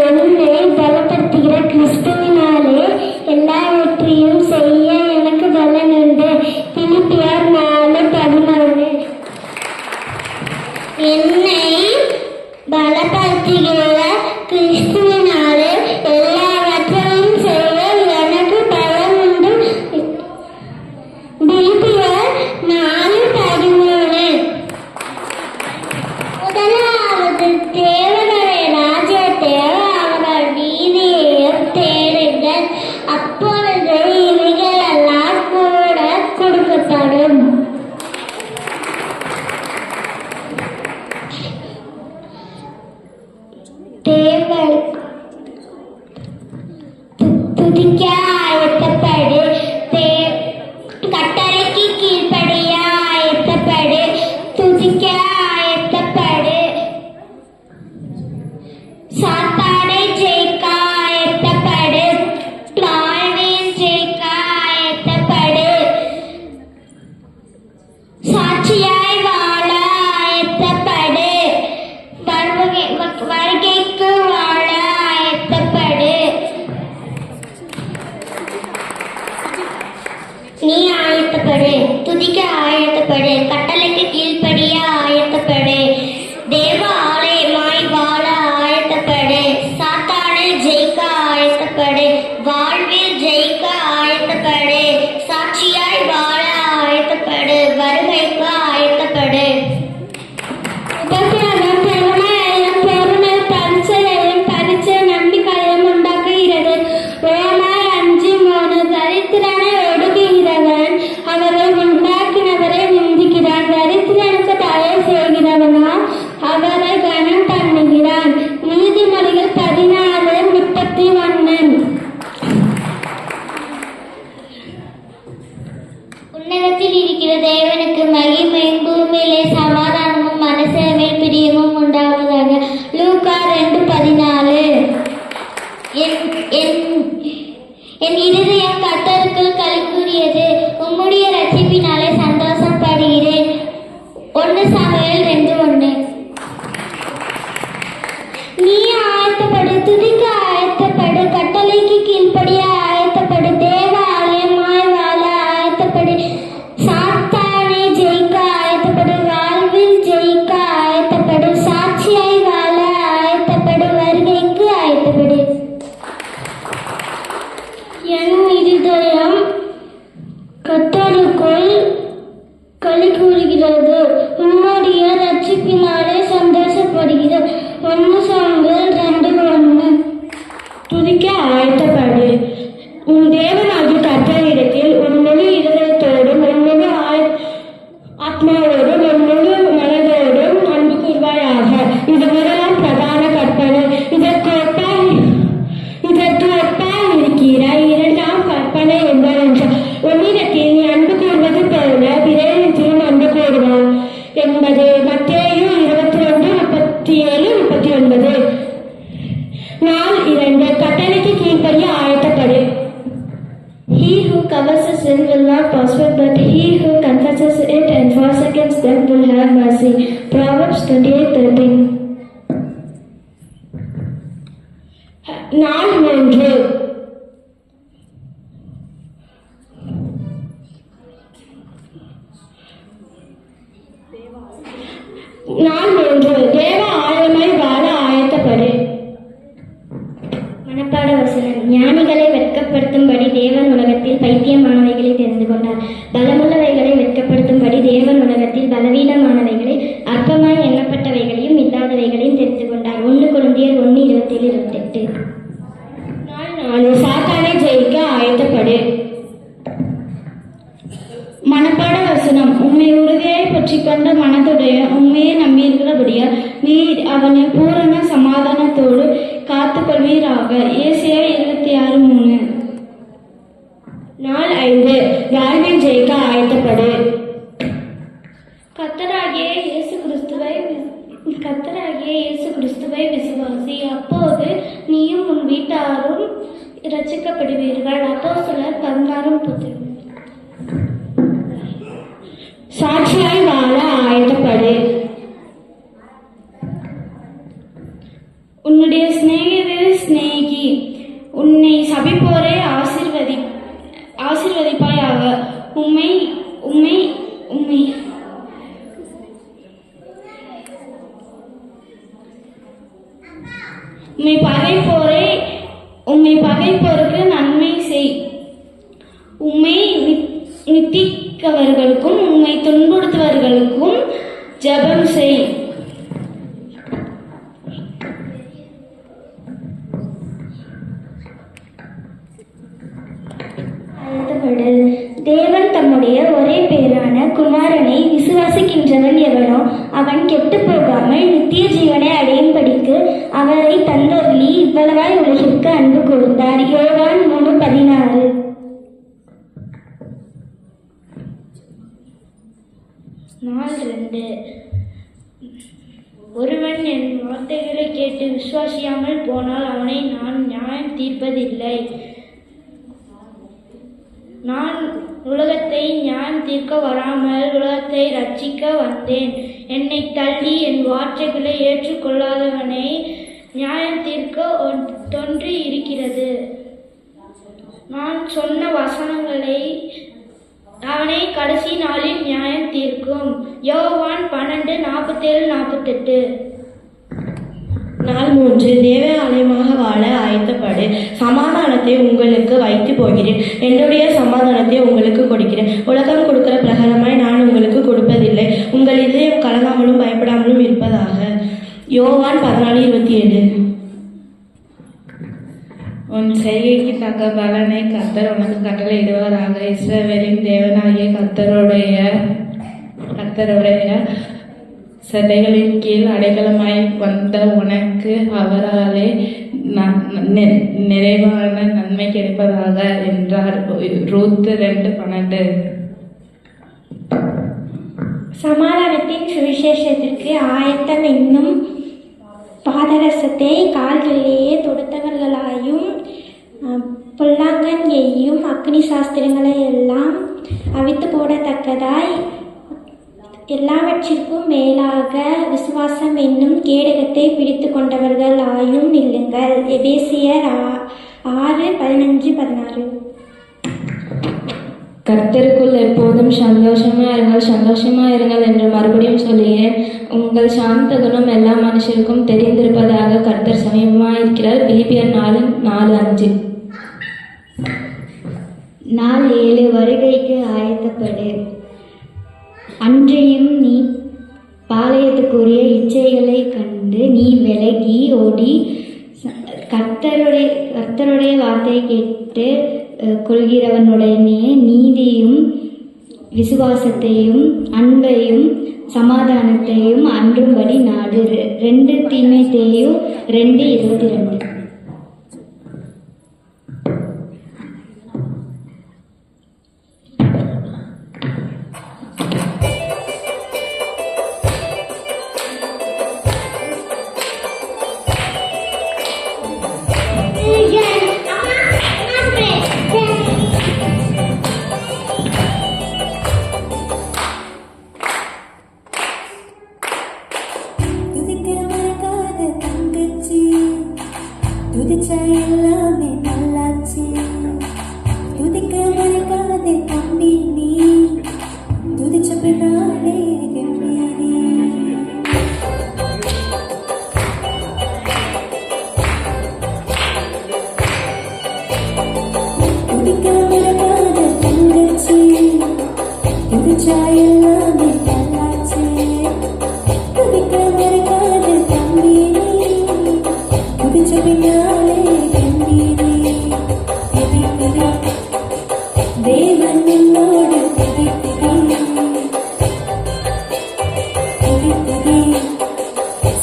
என்னை பலப்படுத்துகிற கிறிஸ்துவினாலே எல்லாவற்றையும் செய்ய எனக்கு பலன் உண்டு. பிலிப்பியர் 4:13. என்னை பலப்படுத்துகிற கிறிஸ்துவினாலே எல்லாவற்றையும் செய்ய எனக்கு பலன் உண்டு. பிலிப்பியர் 4:13. முதலாவது தேவனுடைய ராஜ்யத்தை அவர்கள் நீதியையும் தேடுங்கள், அப்பொழுது இவைகள் எல்லாம் கூட கொடுக்கப்படும். தேவன் துதிக்க ஆயத்தப்படு, கட்டளைக்கு கீழ்ப்படிய ஆயத்தப்படு, துதிக்க ஆயத்தப்படு, சாத்தானை ஜெயிக்க ஆயத்தப்படு, வாழ்வில் ஜெயிக்க ஆயத்தப்படு, சாட்சியாய் வாழ ஆயத்தப்படு, வருகைக்கு வாழ ஆயத்தப்படு. நீ ஆயத்தப்படு, துதிக்க ஆயத்தப்படு, கட்டளைக்கு கீழ்ப்படிய ஆயத்தப்படு, தேவ ஆலயமாய் வாழ ஆயத்தப்படு, சாத்தானை ஜெயிக்க ஆயத்தப்படு, வாழ்வில் ஜெயிக்க ஆயத்தப்படு, சாட்சியாய் வாழ ஆயத்தப்படு, வருகைக்கு ஆயத்தப்படு. நம்பிக்கையும் உண்டாக்குகிறது. ரோமர் 5:3. தரித்திரனை ஒடுக்குகிறவன் அவரை உண்டாக்கினவரை நிந்திக்கிறான், தரித்திரனுக்கு தயவு செய்கிறவனா அவரை கனம் பண்ணுகிறான். நீதிமொழிகள் 14:31. உன்னதத்தில் இருக்கிற தேவனுக்கு மகிமையும் பூமியிலே சமாதானமும் மனசேவை பிரியமும் உண்டாவதாக. லூக்கா 2:14. என் இருதயம் கர்த்தருக்குள் களி கூறியது, உம்முடைய ரட்சிப்பினாலே சந்தோஷப்படுகிறேன். 1 சாமுவேல் 2:1. நீ ஆயத்தப்படு, துதிக்க ஆயத்தப்படு, கட்டளைக்கு கீழ்ப்படிய ஆயத்தப்படு, தேவ ஆலயமாய் வாழ ஆயத்தப்படு, சாத்தானை ஜெயிக்க ஆயத்தப்படு, வாழ்வில் ஜெயிக்க ஆயத்தப்படு, சாட்சியாய் வாழ ஆயத்தப்படு, வருகைக்கு ஆயத்தப்படு. என் இருதயம் கர்த்தருக்குள் களி கூறுகிறது, உம்முடைய ரட்சிப்பினாலே சந்தோஷப்படுகிறது. 1 சாமுவேல் 2:1. துதிக்க ஆயத்தப்படு. உன் தேவனாகிய கர்த்தரிடத்தில் உன் முழு இருதயத்தோடும் உன் முழு ஆத்மாவோடும் உன் முழு மனதோடும் அன்பு கூர்வாயாக. இது முதலாம் பிரதான கற்பனை. இதற்கு ஒப்பாய் இருக்கிற 2ஆம் கற்பனை என்பதென்றால், உன்னிடத்தில் நீ அன்பு கூர்வது போல பிறரிடத்திலும் அன்பு கூறுவான் என்பது. மத்தேயு 22:37-39. 4:2. கட்டளைக்கு கீழ்ப்படிய ஆயத்தப்படு. He who covers a sin will not prosper, but he who confesses it and forsakes them will have mercy. Proverbs 28:13. 4:3. தேவ ஆலயமாய் வாழ ஆயத்தப்படு. மனப்பாட வசனம். ஞானிகளை வெட்கப்படுத்தும்படி தேவன் உலகத்தில் பைத்தியமானவைகளை தெரிந்து கொண்டார், பலமுள்ளவைகளை வெட்கப்படுத்தும்படி தேவன் உலகத்தில் பலவீனமானவைகளை அற்பமாய் எண்ணப்பட்டவைகளையும் இல்லாதவைகளையும் தெரிந்து கொண்டார். 1 கொரிந்தியர் 1:27-28. 4. சாத்தானை ஜெயிக்க ஆயத்தப்படு. ஆயத்தப்படு. மனப்பாட வசனம். உம்மை உறுதியாய் பற்றிக் கொண்ட மனதுடைய உண்மையை நம்பியிருக்கிறபடியால் நீர் அவனை பூரண சமாதானத்தோடு காத்துக் கொள்வீராக. ஏசாயா 26:3. நாள் 5. வாழ்வில் ஜெயிக்க ஆயத்தப்படு. கர்த்தராகிய இயேசு கிறிஸ்துவை விசுவாசி, அப்போது நீயும் உன் வீட்டாரும் இரட்சிக்கப்படுவீர்கள். அப்போஸ்தலர் 16:10. சாட்சியாய் வாழ ஆயத்தப்படு. உன்னுடைய சிநேகிதரில் சிநேகி, உன்னை சபிப்போரை ஆசீர்வதிப்பாயாக. உம்மை பகைப்போருக்கு நன்மை செய். உம்மை நித்திக்கவர்களுக்கும் உம்மை துன்புறுத்துவர்களுக்கும் ஜெபம் செய். தேவன் தம்முடைய ஒரே பேரான குமாரனை விசுவாசிக்கின்றவன் எவனோ அவன் கெட்டு போகாமல் நித்திய ஜீவனை அடையும்படிக்கு அவரை தந்தருளி இவ்வளவாய் உலகிற்கு அன்பு கூர்ந்தார். யோவான் 3:16. நாள் 2. ஒருவன் என் வார்த்தைகளை கேட்டு விசுவாசியாமல் போனால் அவனை நான் நியாயம் தீர்ப்பதில்லை. நான் உலகத்தை நியாயம் தீர்க்க வராமல் உலகத்தை ரட்சிக்க வந்தேன். என்னை தள்ளி என் வார்த்தைகளை ஏற்றுக்கொள்ளாதவனை நியாயம் தீர்க்க ஒன்று இருக்கிறது. நான் சொன்ன வசனங்களை அவனை கடைசி நாளில் நியாயம் தீர்க்கும். யோவான் 12:47-48. நாள் 3. தேவ ஆலயமாக வாழ ஆயத்தப்படு. சமாதானத்தை உங்களுக்கு வைத்து போகிறேன், என்னுடைய சமாதானத்தை உங்களுக்கு கொடுக்கிறேன். உலகம் கொடுக்கிற பிரகாரமாய் நான் உங்களுக்கு கொடுப்பதில்லை. உங்கள் இதயம் கலங்காமலும் பயப்படாமலும் இருப்பதாக. யோவான் 14:27. உன் செய்கைக்கு தக்க பலனை கர்த்தர் உனக்கு கட்டளையிடுவாராக. இஸ்ரவேலின் தேவனாகிய கர்த்தருடைய சட்டைகளின் கீழ் அடைக்கலமாய் வந்த உனக்கு அவராலே நிறைவான நன்மை கிடைப்பதாக என்றார். ரூத் 2:12. சமாதானத்தின் சுவிசேஷத்திற்கு ஆயத்தம் என்னும் பாதரசத்தை கால்களிலேயே தொடுத்தவர்களாயும் பொல்லாங்கன் எய்யும் அக்னி சாஸ்திரங்களை எல்லாம் அவித்து போடத்தக்கதாய் எல்லாவற்றிற்கும் மேலாக விசுவாசம் என்னும் கேடகத்தை பிடித்து கொண்டவர்கள் ஆயும் நில்லுங்கள். எபேசியர் 6:15-16. கர்த்தருக்குள் எப்போதும் சந்தோஷமா இருங்கள் என்று மறுபடியும் சொல்லுகிறேன். உங்கள் சாந்த குணம் எல்லா மனுஷருக்கும் தெரிந்திருப்பதாக கர்த்தர் சமீபமாயிருக்கிறார். பிலிப்பியர் 4:4-5. நாள் 7. வருகைக்கு ஆயத்தப்படு. அன்றையும் நீ பாளையத்துக்குரிய இச்சைகளை கண்டு நீ விலகி ஓடி கர்த்தருடைய வார்த்தையை கேட்டு கொள்கிறவனுடனே நீதியும் விசுவாசத்தையும் அன்பையும் சமாதானத்தையும் அன்றும்படி நாடு. 2 தீமோத்தேயு 2:22. தேவன் என்னோடு திகழ்கிறேன்.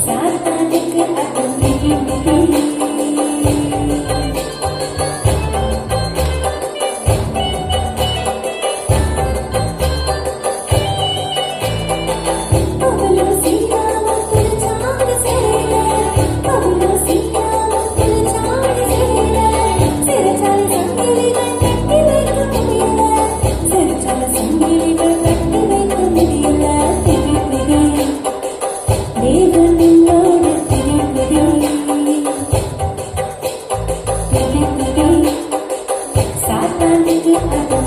சாத்தானுக்கு அகம் திகழ்கிறேன். சாத்தானுக்கு அகம்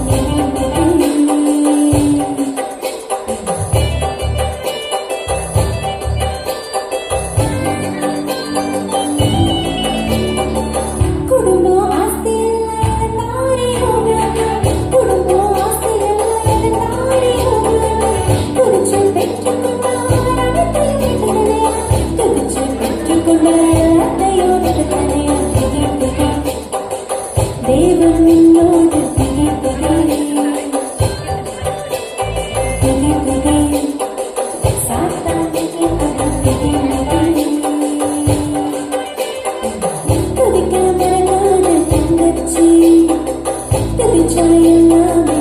குடும்பம் ஆஸ்தி தாரி குடும்பம் ஆஸ்தி தாரி துணிச்சல் பெற்றுக்கொண்டார் துணிச்சல் பெற்றுக்கொண்டார் தேவன் என்னோடு சாத்தானுக்கு துதிக்க மறக்காத தங்கச்சி துதிச்சா எல்லாமே